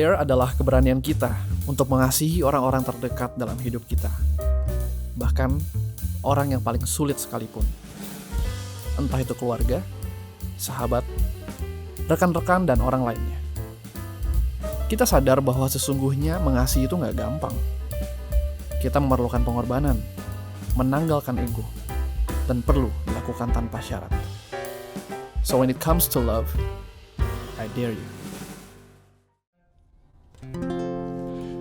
Dare adalah keberanian kita untuk mengasihi orang-orang terdekat dalam hidup kita. Bahkan orang yang paling sulit sekalipun. Entah itu keluarga, sahabat, rekan-rekan, dan orang lainnya. Kita sadar bahwa sesungguhnya mengasihi itu gak gampang. Kita memerlukan pengorbanan, menanggalkan ego, dan perlu dilakukan tanpa syarat. So when it comes to love, I dare you.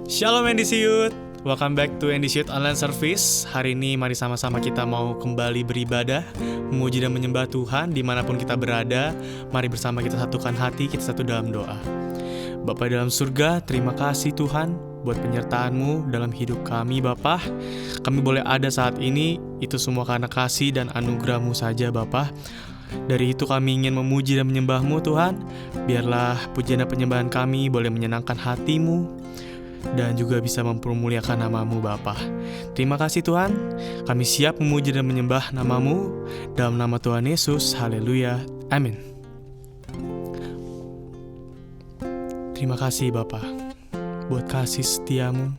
Shalom NDC Youth, welcome back to NDC Youth Online Service. Hari ini mari sama-sama kita mau kembali beribadah, memuji dan menyembah Tuhan dimanapun kita berada. Mari bersama kita satukan hati, kita satu dalam doa. Bapa dalam surga, terima kasih Tuhan buat penyertaan-Mu dalam hidup kami Bapa. Kami boleh ada saat ini, itu semua karena kasih dan anugerah-Mu saja Bapa. Dari itu kami ingin memuji dan menyembah-Mu Tuhan. Biarlah pujian dan penyembahan kami boleh menyenangkan hati-Mu dan juga bisa mempermuliakan nama-Mu Bapa. Terima kasih Tuhan, kami siap memuji dan menyembah nama-Mu. Dalam nama Tuhan Yesus, haleluya, amin. Terima kasih Bapa buat kasih setia-Mu.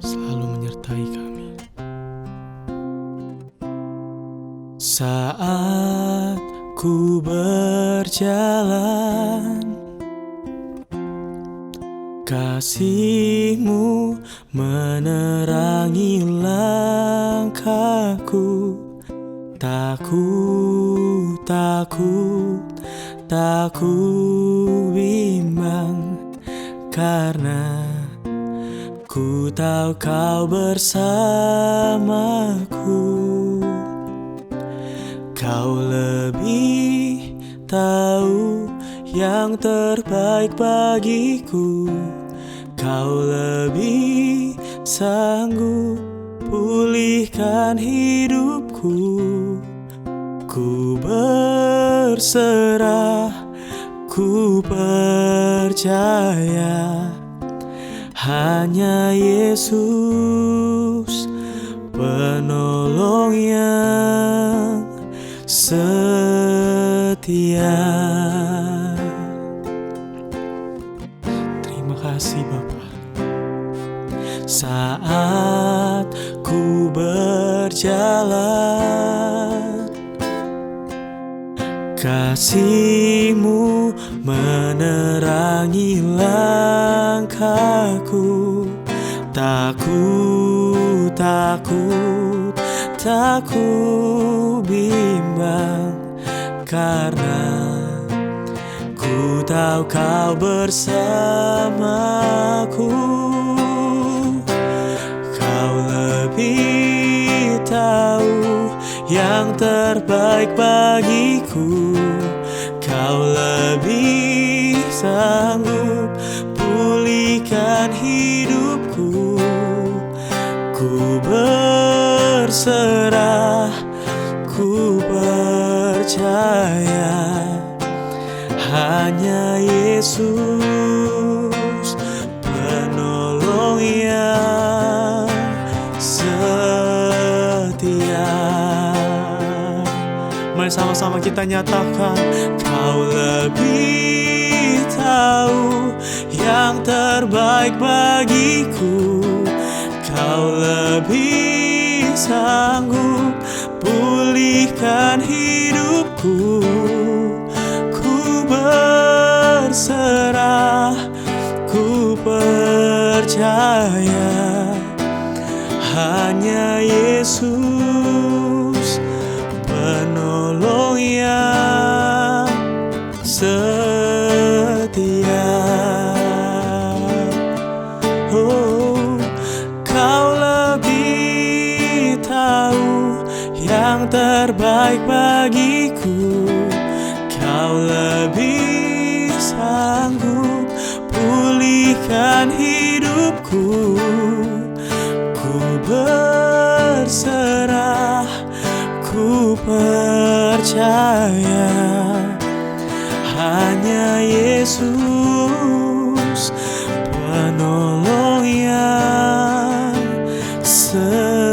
Selalu menyertai kami. Saat ku berjalan, kasih-Mu menerangi langkahku. Tak ku bimbang, karena ku tahu Kau bersamaku. Kau lebih tahu yang terbaik bagiku. Kau lebih sanggup pulihkan hidupku. Ku berserah, ku percaya, hanya Yesus penolong yang setia. Terima kasih Bapa. Saat ku berjalan, kasih-Mu menerangi langkahku. Tak ku bimbang, karena ku tahu Kau bersamaku. Kau lebih tahu yang terbaik bagiku. Kau lebih sanggup pulihkan hidupku. Ku berserah, ku percaya, hanya Yesus penolong yang setia. Mari sama-sama kita nyatakan, Kau lebih tahu yang terbaik bagiku. Kau lebih sanggup pulihkan hidupku. Ku berserah, ku percaya, hanya Yesus penolong yang setia. Oh, Kau lebih tahu yang terbaik bagiku. Kau lebih sanggup pulihkan hidupku. Ku berserah, ku percaya, hanya Yesus penolong yang setia.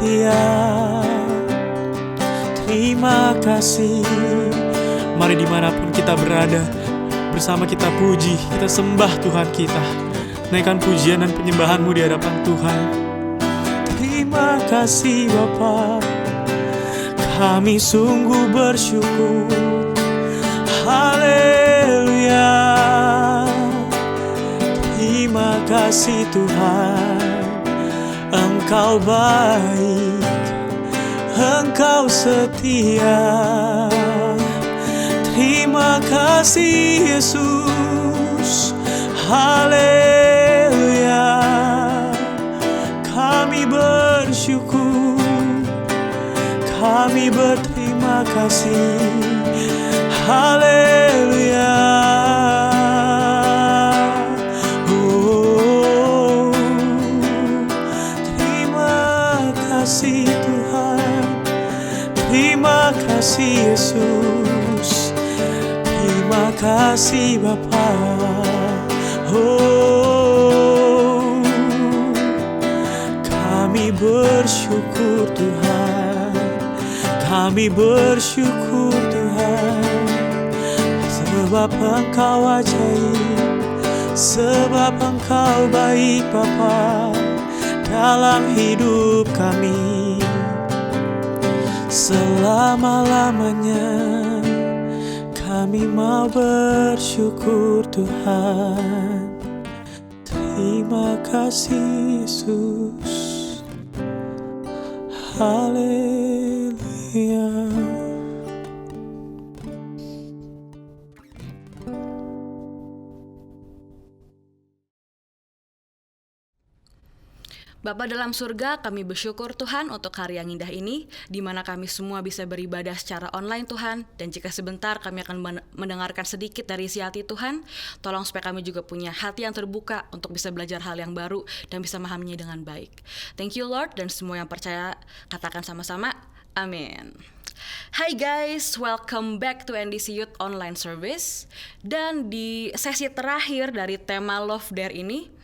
setia. Terima kasih. Mari dimanapun kita berada, bersama kita puji, kita sembah Tuhan kita. Naikkan pujian dan penyembahan-Mu di hadapan Tuhan. Terima kasih Bapa, kami sungguh bersyukur. Haleluya. Terima kasih Tuhan, Engkau baik, Engkau setia. Terima kasih Yesus. Haleluya. Kami bersyukur, kami berterima kasih. Haleluya. Oh, terima kasih Tuhan, terima kasih Yesus, terima kasih Bapa. Oh, kami bersyukur Tuhan, kami bersyukur Tuhan, sebab Engkau ajaib, sebab Engkau baik Bapa dalam hidup kami selama-lamanya. Kami mau bersyukur Tuhan. Terima kasih Yesus. Haleluya. Bapa dalam surga, kami bersyukur Tuhan untuk hari yang indah ini, di mana kami semua bisa beribadah secara online Tuhan, dan jika sebentar kami akan mendengarkan sedikit dari isi hati Tuhan, tolong supaya kami juga punya hati yang terbuka untuk bisa belajar hal yang baru dan bisa memahaminya dengan baik. Thank you Lord, dan semua yang percaya katakan sama-sama, amin. Hai guys, welcome back to NDC Youth Online Service. Dan di sesi terakhir dari tema Love Dare ini,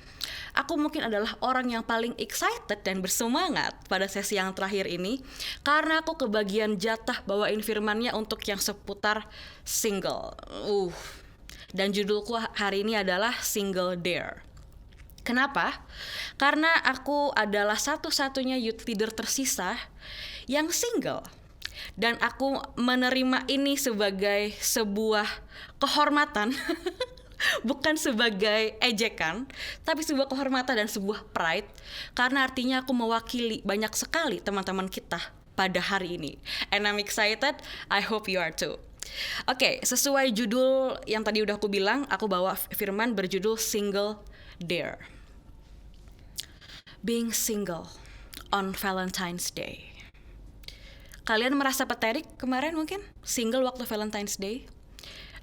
aku mungkin adalah orang yang paling excited dan bersemangat pada sesi yang terakhir ini, karena aku kebagian jatah bawain firmannya untuk yang seputar single. Dan judulku hari ini adalah Single Dare. Kenapa? Karena aku adalah satu-satunya youth leader tersisa yang single. Dan aku menerima ini sebagai sebuah kehormatan. Bukan sebagai ejekan, tapi sebuah kehormatan dan sebuah pride, karena artinya aku mewakili banyak sekali teman-teman kita pada hari ini. And I'm excited, I hope you are too. Oke, sesuai judul yang tadi udah aku bilang, aku bawa firman berjudul Single Dare. Being single on Valentine's Day. Kalian merasa pathetic kemarin mungkin? Single waktu Valentine's Day?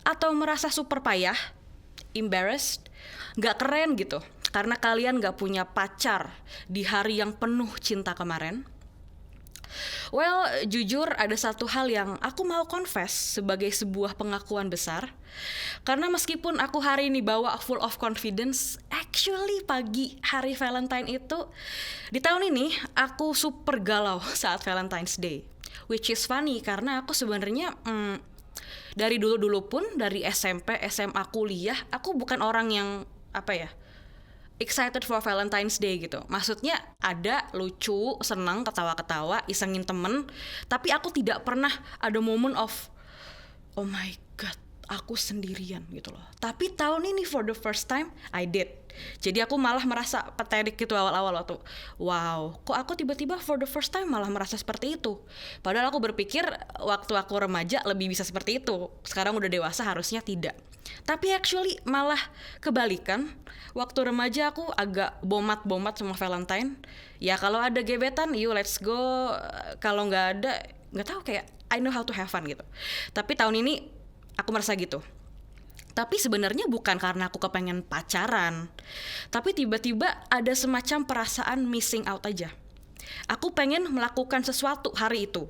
Atau merasa super payah? Embarrassed, gak keren gitu, karena kalian gak punya pacar di hari yang penuh cinta kemarin? Well, jujur ada satu hal yang aku mau confess sebagai sebuah pengakuan besar. Karena meskipun aku hari ini bawa full of confidence, actually pagi hari Valentine itu, di tahun ini aku super galau saat Valentine's Day. Which is funny karena aku sebenarnya dari dulu-dulu pun, dari SMP, SMA, kuliah, aku bukan orang yang, excited for Valentine's Day gitu. Maksudnya ada lucu, senang, ketawa-ketawa, isengin temen, tapi aku tidak pernah ada moment of, oh my god, aku sendirian gitu loh. Tapi tahun ini for the first time, I did. Jadi aku malah merasa pathetic gitu awal-awal waktu, wow, kok aku tiba-tiba for the first time malah merasa seperti itu. Padahal aku berpikir waktu aku remaja lebih bisa seperti itu. Sekarang udah dewasa harusnya tidak. Tapi actually malah kebalikan. Waktu remaja aku agak bomat-bomat sama Valentine. Ya kalau ada gebetan, yuk let's go. Kalau nggak ada, nggak tahu, kayak I know how to have fun gitu. Tapi tahun ini aku merasa gitu. Tapi sebenarnya bukan karena aku kepengen pacaran. Tapi tiba-tiba ada semacam perasaan missing out aja. Aku pengen melakukan sesuatu hari itu.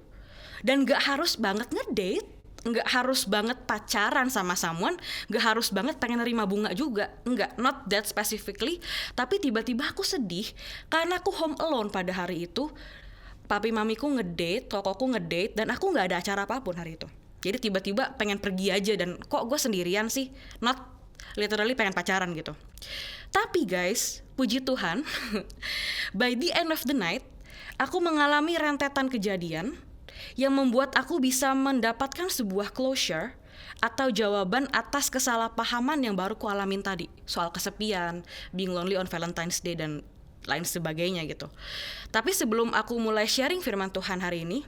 Dan gak harus banget ngedate, gak harus banget pacaran sama someone, gak harus banget pengen nerima bunga juga. Enggak, not that specifically. Tapi tiba-tiba aku sedih karena aku home alone pada hari itu. papi mamiku ngedate, kokoku ngedate, dan aku nggak ada acara apapun hari itu. Jadi tiba-tiba pengen pergi aja, dan kok gue sendirian sih, not literally pengen pacaran gitu. Tapi guys, puji Tuhan, by the end of the night, aku mengalami rentetan kejadian yang membuat aku bisa mendapatkan sebuah closure atau jawaban atas kesalahpahaman yang baru ku alamin tadi, soal kesepian, being lonely on Valentine's Day, dan lain sebagainya gitu. Tapi sebelum aku mulai sharing firman Tuhan hari ini,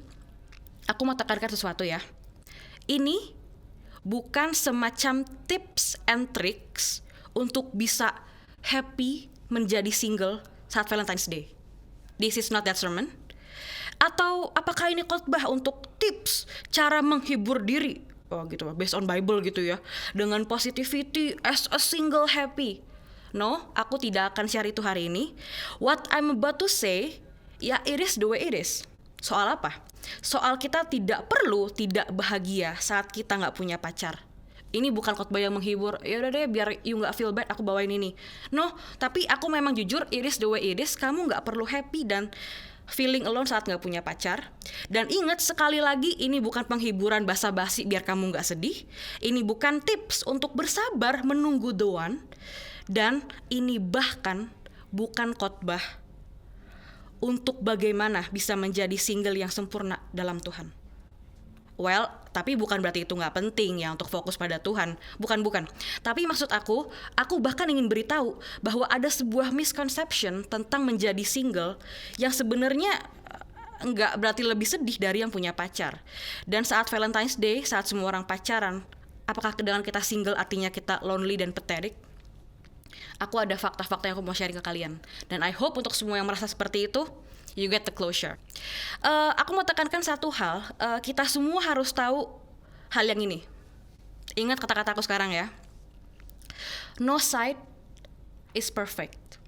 aku mau tekankan sesuatu ya. Ini bukan semacam tips and tricks untuk bisa happy menjadi single saat Valentine's Day. This is not that sermon. Atau apakah ini khotbah untuk tips cara menghibur diri? Oh gitu, based on Bible gitu ya. Dengan positivity as a single happy. No, aku tidak akan share itu hari ini. What I'm about to say, ya it is the way it is. Soal apa? Soal kita tidak perlu tidak bahagia saat kita nggak punya pacar. Ini bukan khotbah yang menghibur. Ya udah deh, biar you nggak feel bad, aku bawain ini. No, tapi aku memang jujur, it is the way it is. Kamu nggak perlu happy dan feeling alone saat nggak punya pacar. Dan ingat sekali lagi, ini bukan penghiburan basa-basi biar kamu nggak sedih. Ini bukan tips untuk bersabar menunggu the one. Dan ini bahkan bukan khotbah untuk bagaimana bisa menjadi single yang sempurna dalam Tuhan. Well, tapi bukan berarti itu nggak penting ya untuk fokus pada Tuhan. Bukan. Tapi maksud aku bahkan ingin beritahu bahwa ada sebuah misconception tentang menjadi single yang sebenarnya nggak berarti lebih sedih dari yang punya pacar. Dan saat Valentine's Day, saat semua orang pacaran, apakah dengan kita single artinya kita lonely dan pathetic? Aku ada fakta-fakta yang aku mau sharing ke kalian. Dan I hope untuk semua yang merasa seperti itu, you get the closure. Aku mau tekankan satu hal, kita semua harus tahu hal yang ini. Ingat kata-kata aku sekarang ya. No side is perfect.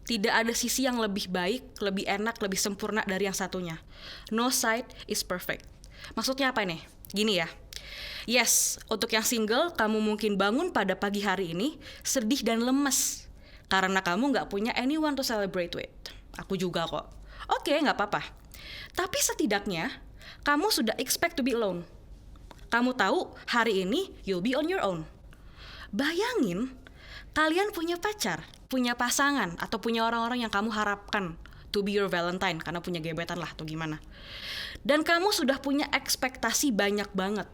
Tidak ada sisi yang lebih baik, lebih enak, lebih sempurna dari yang satunya. No side is perfect. Maksudnya apa nih? Gini ya. Yes, untuk yang single, kamu mungkin bangun pada pagi hari ini sedih dan lemes karena kamu gak punya anyone to celebrate with. Aku juga kok. Oke, gak apa-apa. Tapi setidaknya, kamu sudah expect to be alone. Kamu tahu hari ini you'll be on your own. Bayangin, kalian punya pacar, punya pasangan, atau punya orang-orang yang kamu harapkan to be your Valentine, karena punya gebetan lah atau gimana. Dan kamu sudah punya ekspektasi banyak banget.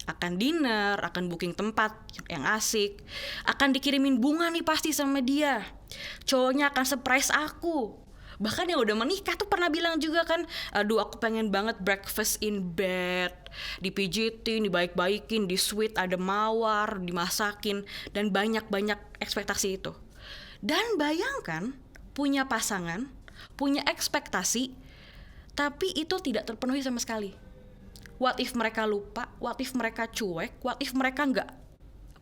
Akan dinner, akan booking tempat yang asik, akan dikirimin bunga nih pasti sama dia. Cowoknya akan surprise aku. Bahkan yang udah menikah tuh pernah bilang juga kan, aduh aku pengen banget breakfast in bed, dipijitin, dibaik-baikin, di sweet, ada mawar, dimasakin, dan banyak-banyak ekspektasi itu. Dan bayangkan punya pasangan, punya ekspektasi, tapi itu tidak terpenuhi sama sekali. What if mereka lupa? What if mereka cuek? What if mereka nggak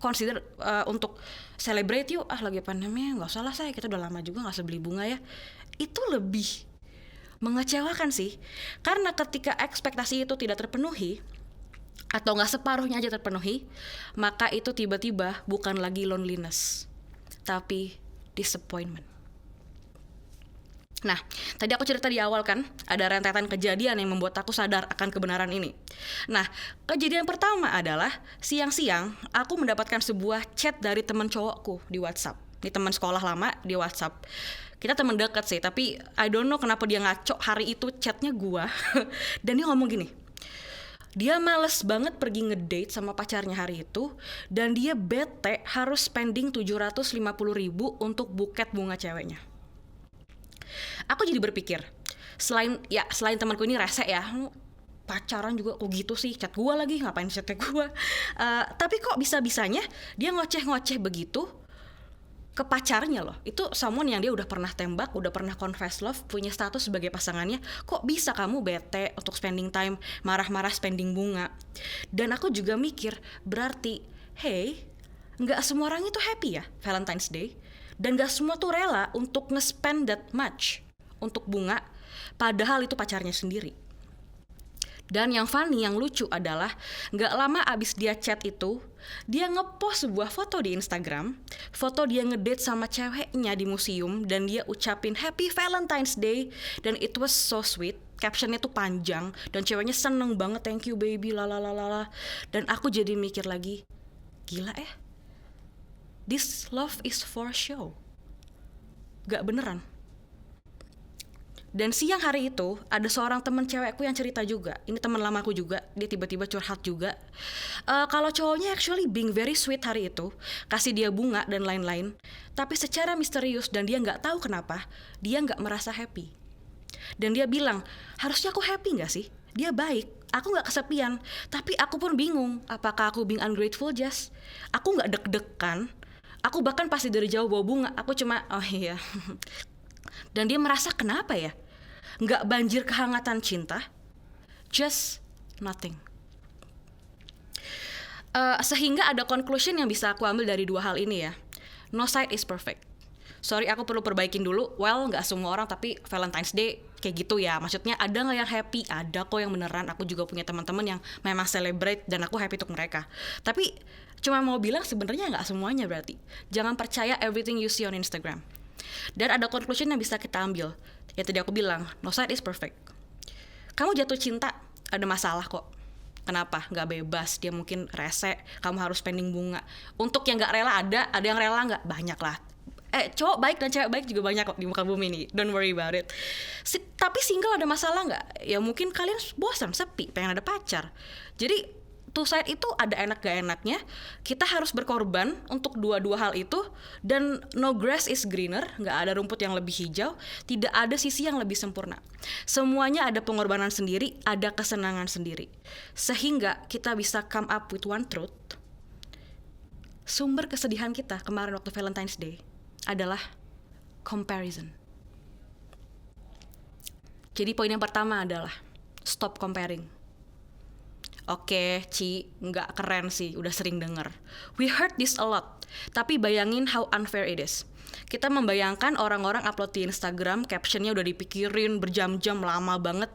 consider untuk celebrate yuk? Lagi pandemi, nggak usah lah saya, kita udah lama juga nggak beli bunga ya. Itu lebih mengecewakan sih. Karena ketika ekspektasi itu tidak terpenuhi, atau nggak separuhnya aja terpenuhi, maka itu tiba-tiba bukan lagi loneliness, tapi disappointment. Nah, tadi aku cerita di awal kan, ada rentetan kejadian yang membuat aku sadar akan kebenaran ini. Nah, kejadian pertama adalah siang-siang aku mendapatkan sebuah chat dari teman cowokku di WhatsApp. Ini teman sekolah lama di WhatsApp. Kita teman dekat sih, tapi I don't know kenapa dia ngaco hari itu chatnya gua. Dan dia ngomong gini, dia males banget pergi ngedate sama pacarnya hari itu, dan dia bete harus spending 750.000 untuk buket bunga ceweknya. Aku jadi berpikir, selain temanku ini rese ya, pacaran juga kok gitu sih, chat gue lagi, ngapain chatnya gue. Tapi kok bisa-bisanya dia ngoceh-ngoceh begitu ke pacarnya loh. Itu someone yang dia udah pernah tembak, udah pernah confess love, punya status sebagai pasangannya. Kok bisa kamu bete untuk spending time, marah-marah spending bunga? Dan aku juga mikir, berarti hey, gak semua orang itu happy ya Valentine's Day. Dan gak semua tuh rela untuk nge-spend that much untuk bunga, padahal itu pacarnya sendiri. Dan yang funny, yang lucu adalah gak lama abis dia chat itu, dia ngepost sebuah foto di Instagram, foto dia ngedate sama ceweknya di museum, dan dia ucapin Happy Valentine's Day, dan it was so sweet. captionnya tuh panjang dan ceweknya seneng banget, thank you baby, lalalala. Dan aku jadi mikir lagi, gila ya, this love is for show, gak beneran. Dan siang hari itu ada seorang teman cewekku yang cerita juga, ini teman lamaku juga, dia tiba-tiba curhat juga. Kalau cowoknya actually being very sweet hari itu, kasih dia bunga dan lain-lain, tapi secara misterius dan dia nggak tahu kenapa, dia nggak merasa happy. Dan dia bilang, harusnya aku happy nggak sih? Dia baik, aku nggak kesepian, tapi aku pun bingung, apakah aku being ungrateful just? Aku nggak deg-degan, aku bahkan pasti dari jauh bawa bunga, aku cuma, oh iya. Dan dia merasa kenapa ya? Nggak banjir kehangatan cinta, just nothing. Sehingga ada conclusion yang bisa aku ambil dari dua hal ini ya. No side is perfect. Sorry, aku perlu perbaikin dulu. Well, nggak semua orang, tapi Valentine's Day kayak gitu ya. Maksudnya ada nggak yang happy? Ada kok yang beneran. Aku juga punya teman-teman yang memang celebrate dan aku happy untuk mereka. Tapi cuma mau bilang sebenarnya nggak semuanya berarti. Jangan percaya everything you see on Instagram. Dan ada conclusion yang bisa kita ambil. Ya tadi aku bilang, no side is perfect. Kamu jatuh cinta, ada masalah kok. Kenapa? Nggak bebas, dia mungkin rese, kamu harus spending bunga. Untuk yang nggak rela ada yang rela nggak? Banyak lah. Cowok baik dan cewek baik juga banyak kok di muka bumi nih. Don't worry about it. Tapi single ada masalah nggak? Ya mungkin kalian bosan, sepi, pengen ada pacar. Jadi two side itu ada enak gak enaknya. Kita harus berkorban untuk dua-dua hal itu. Dan no grass is greener, nggak ada rumput yang lebih hijau. Tidak ada sisi yang lebih sempurna. Semuanya ada pengorbanan sendiri, ada kesenangan sendiri. Sehingga kita bisa come up with one truth. Sumber kesedihan kita kemarin waktu Valentine's Day adalah comparison. Jadi poin yang pertama adalah stop comparing. Oke, Ci, nggak keren sih, udah sering denger. We heard this a lot, tapi bayangin how unfair it is. Kita membayangkan orang-orang upload di Instagram, captionnya udah dipikirin berjam-jam, lama banget.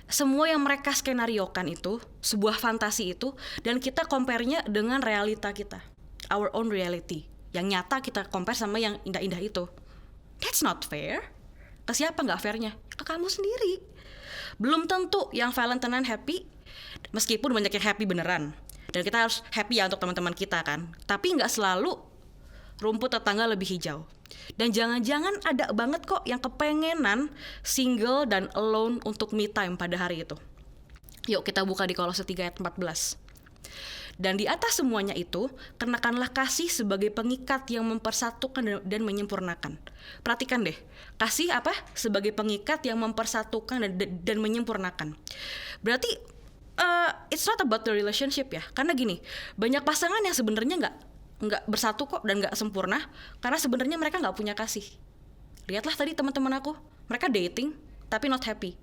Semua yang mereka skenariokan itu, sebuah fantasi itu, dan kita compare-nya dengan realita kita. Our own reality. Yang nyata kita compare sama yang indah-indah itu. That's not fair. Ke siapa nggak fairnya? Ke kamu sendiri. Belum tentu yang Valentine'an happy, meskipun banyak yang happy beneran. Dan kita harus happy ya untuk teman-teman kita kan. Tapi nggak selalu rumput tetangga lebih hijau. Dan jangan-jangan ada banget kok yang kepengenan single dan alone untuk me time pada hari itu. Yuk kita buka di Kolose 3 ayat 14. Dan di atas semuanya itu, kenakanlah kasih sebagai pengikat yang mempersatukan dan menyempurnakan. Perhatikan deh, kasih apa? Sebagai pengikat yang mempersatukan dan menyempurnakan. Berarti it's not about the relationship ya. Karena gini, banyak pasangan yang sebenarnya nggak bersatu kok dan nggak sempurna karena sebenarnya mereka nggak punya kasih. Lihatlah tadi teman-teman aku, mereka dating tapi not happy,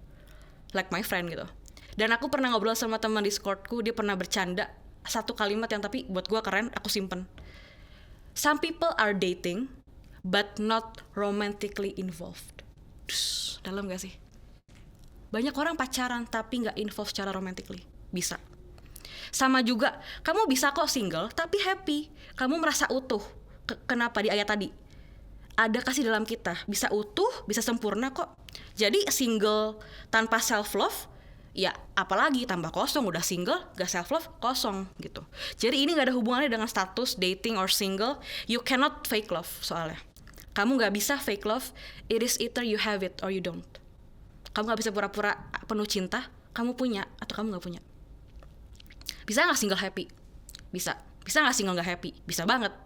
like my friend gitu. Dan aku pernah ngobrol sama teman Discordku, dia pernah bercanda satu kalimat yang tapi buat gue keren, aku simpen. Some people are dating but not romantically involved. Dalam gak sih? Banyak orang pacaran tapi gak involved secara romantically. Bisa. Sama juga, kamu bisa kok single tapi happy. Kamu merasa utuh. Kenapa di ayat tadi? Ada kasih dalam kita. Bisa utuh, bisa sempurna kok. Jadi single tanpa self-love, ya apalagi tambah kosong. Udah single, gak self-love, kosong gitu. Jadi ini gak ada hubungannya dengan status dating or single. You cannot fake love soalnya. Kamu gak bisa fake love. It is either you have it or you don't. Kamu gak bisa pura-pura penuh cinta. Kamu punya atau kamu gak punya. Bisa gak single happy? Bisa. Bisa gak single gak happy? Bisa banget.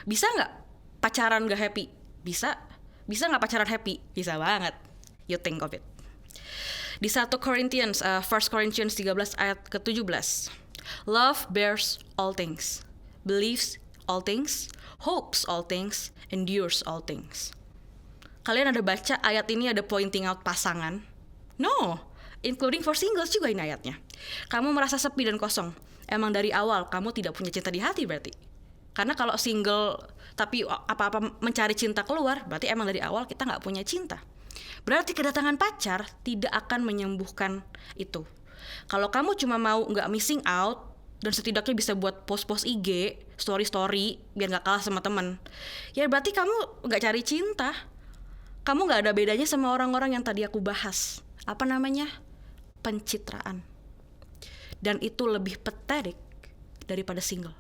Bisa gak pacaran gak happy? Bisa. Bisa gak pacaran happy? Bisa banget. You think of it. Di 1 Corinthians 13 ayat ke-17. Love bears all things, believes all things, hopes all things, endures all things. Kalian ada baca ayat ini ada pointing out pasangan? No, including for singles juga ini ayatnya. Kamu merasa sepi dan kosong. Emang dari awal kamu tidak punya cinta di hati berarti. Karena kalau single tapi apa-apa mencari cinta keluar, berarti emang dari awal kita gak punya cinta. Berarti kedatangan pacar tidak akan menyembuhkan itu. Kalau kamu cuma mau gak missing out dan setidaknya bisa buat post-post IG, story-story biar gak kalah sama temen, ya berarti kamu gak cari cinta. Kamu gak ada bedanya sama orang-orang yang tadi aku bahas. Apa namanya? pencitraan. Dan itu lebih pathetic daripada single.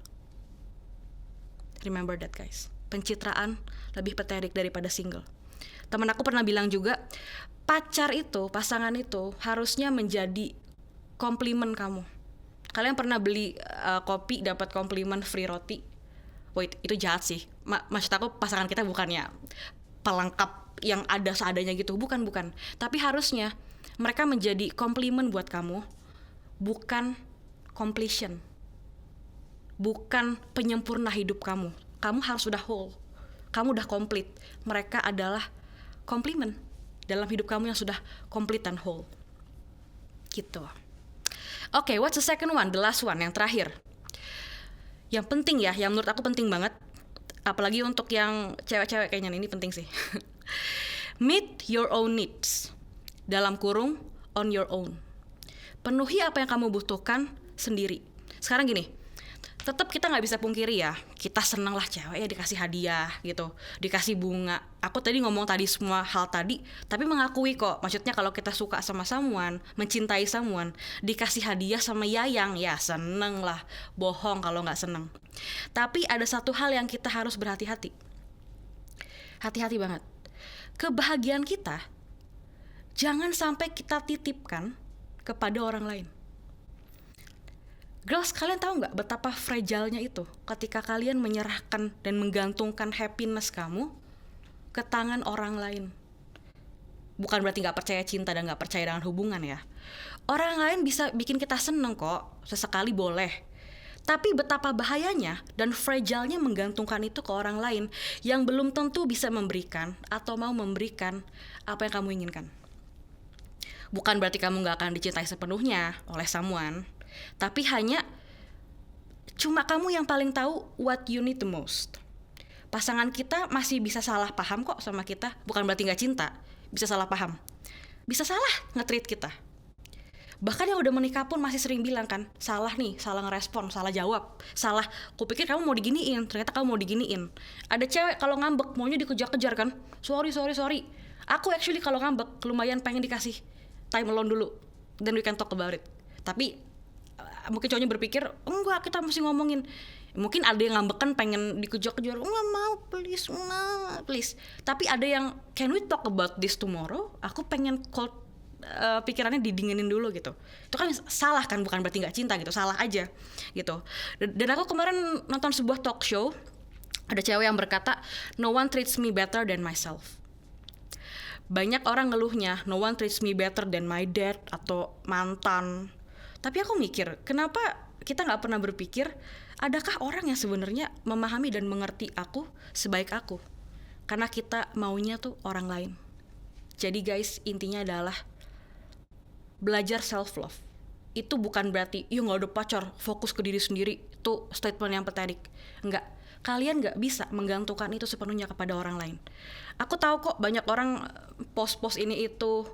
Remember that guys. Pencitraan lebih pathetic daripada single. Temen aku pernah bilang juga, pacar itu, pasangan itu harusnya menjadi komplimen kamu. Kalian pernah beli kopi dapat komplimen free roti? Wait, itu jahat sih. Maksud aku pasangan kita bukannya pelengkap yang ada seadanya gitu. Bukan. Tapi harusnya mereka menjadi komplimen buat kamu, bukan completion. Bukan penyempurna hidup kamu. Kamu harus sudah whole. Kamu udah komplit. Mereka adalah komplimen dalam hidup kamu yang sudah komplit dan whole. Gitu. Oke, what's the second one? The last one, yang terakhir. Yang penting ya, yang menurut aku penting banget. Apalagi untuk yang cewek-cewek kayaknya ini penting sih. Meet your own needs. Dalam kurung, on your own. Penuhi apa yang kamu butuhkan sendiri. Sekarang gini, tetap kita nggak bisa pungkiri ya, kita seneng lah cewek ya dikasih hadiah gitu, dikasih bunga. Aku tadi ngomong tadi semua hal tadi, tapi mengakui kok, maksudnya kalau kita suka sama someone, mencintai someone, dikasih hadiah sama yayang, ya seneng lah, bohong kalau nggak seneng. Tapi ada satu hal yang kita harus berhati-hati, hati-hati banget. Kebahagiaan kita jangan sampai kita titipkan kepada orang lain. Girls, kalian tahu nggak betapa fragile-nya itu ketika kalian menyerahkan dan menggantungkan happiness kamu ke tangan orang lain. Bukan berarti nggak percaya cinta dan nggak percaya dengan hubungan ya. Orang lain bisa bikin kita seneng kok, sesekali boleh. Tapi betapa bahayanya dan fragile-nya menggantungkan itu ke orang lain yang belum tentu bisa memberikan atau mau memberikan apa yang kamu inginkan. Bukan berarti kamu nggak akan dicintai sepenuhnya oleh someone, tapi hanya cuma kamu yang paling tahu what you need the most. Pasangan kita masih bisa salah paham kok sama kita. Bukan berarti gak cinta, bisa salah paham, bisa salah nge-treat kita. Bahkan yang udah menikah pun masih sering bilang kan, salah nih, salah ngerespon, salah jawab, salah, kupikir kamu mau diginiin, ternyata kamu mau diginiin. Ada cewek kalau ngambek maunya dikejar-kejar kan, sorry. Aku actually kalau ngambek lumayan pengen dikasih time alone dulu, then we can talk about it. Tapi mungkin cowoknya berpikir, enggak, kita mesti ngomongin. Mungkin ada yang ngambekan pengen dikejar-kejar, enggak mau, please. Tapi ada yang, can we talk about this tomorrow? Aku pengen pikirannya didinginin dulu gitu. Itu kan salah kan, bukan berarti gak cinta gitu, salah aja gitu. Dan aku kemarin nonton sebuah talk show, ada cewek yang berkata, no one treats me better than myself. Banyak orang ngeluhnya, no one treats me better than my dad atau mantan. Tapi aku mikir, kenapa kita gak pernah berpikir, adakah orang yang sebenarnya memahami dan mengerti aku sebaik aku? Karena kita maunya tuh orang lain. Jadi guys, intinya adalah belajar self-love. Itu bukan berarti, gak ada pacar, fokus ke diri sendiri. Itu statement yang pathetic. Enggak, kalian gak bisa menggantungkan itu sepenuhnya kepada orang lain. Aku tahu kok banyak orang post-post ini itu,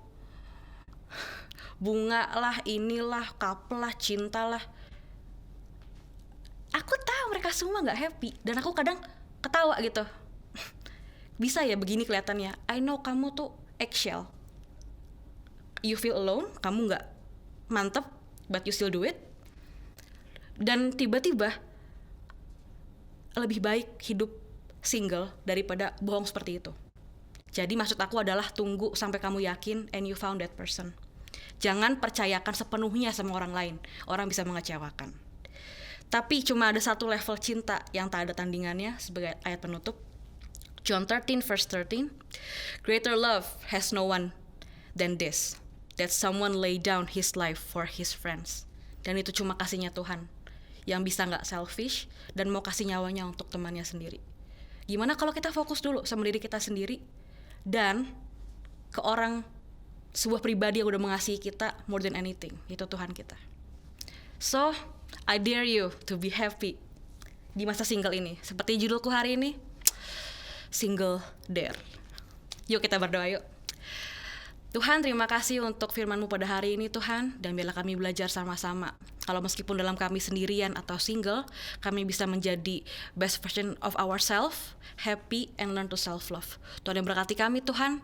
bunga lah, inilah, couple lah, cinta lah. Aku tahu mereka semua gak happy. Dan aku kadang ketawa gitu. Bisa ya begini kelihatannya. I know kamu tuh eggshell. You feel alone, kamu gak mantep, but you still do it. Dan tiba-tiba lebih baik hidup single daripada bohong seperti itu. Jadi maksud aku adalah tunggu sampai kamu yakin and you found that person. Jangan percayakan sepenuhnya sama orang lain. Orang bisa mengecewakan. Tapi cuma ada satu level cinta yang tak ada tandingannya sebagai ayat penutup. John 13 verse 13. Greater love has no one than this, that someone lay down his life for his friends. Dan itu cuma kasihnya Tuhan yang bisa gak selfish dan mau kasih nyawanya untuk temannya sendiri. Gimana kalau kita fokus dulu sama diri kita sendiri dan ke orang, sebuah pribadi yang udah mengasihi kita more than anything, itu Tuhan kita. So, I dare you to be happy di masa single ini. Seperti judulku hari ini, Single Dare. Yuk kita berdoa yuk. Tuhan, terima kasih untuk firman-Mu pada hari ini Tuhan, dan biarlah kami belajar sama-sama. Kalau meskipun dalam kami sendirian atau single, kami bisa menjadi best version of ourselves, happy and learn to self-love. Tuhan yang berkati kami Tuhan,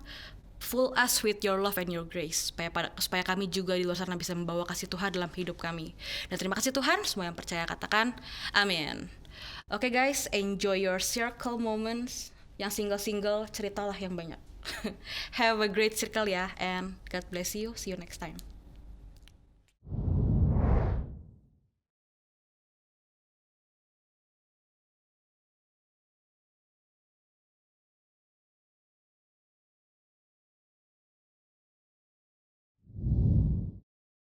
Full us with your love and your grace, supaya kami juga di luar sana bisa membawa kasih Tuhan dalam hidup kami. Dan terima kasih Tuhan, semua yang percaya katakan amin. Oke guys, enjoy your circle moments. Yang single-single, ceritalah yang banyak. Have a great circle ya, and God bless you. See you next time.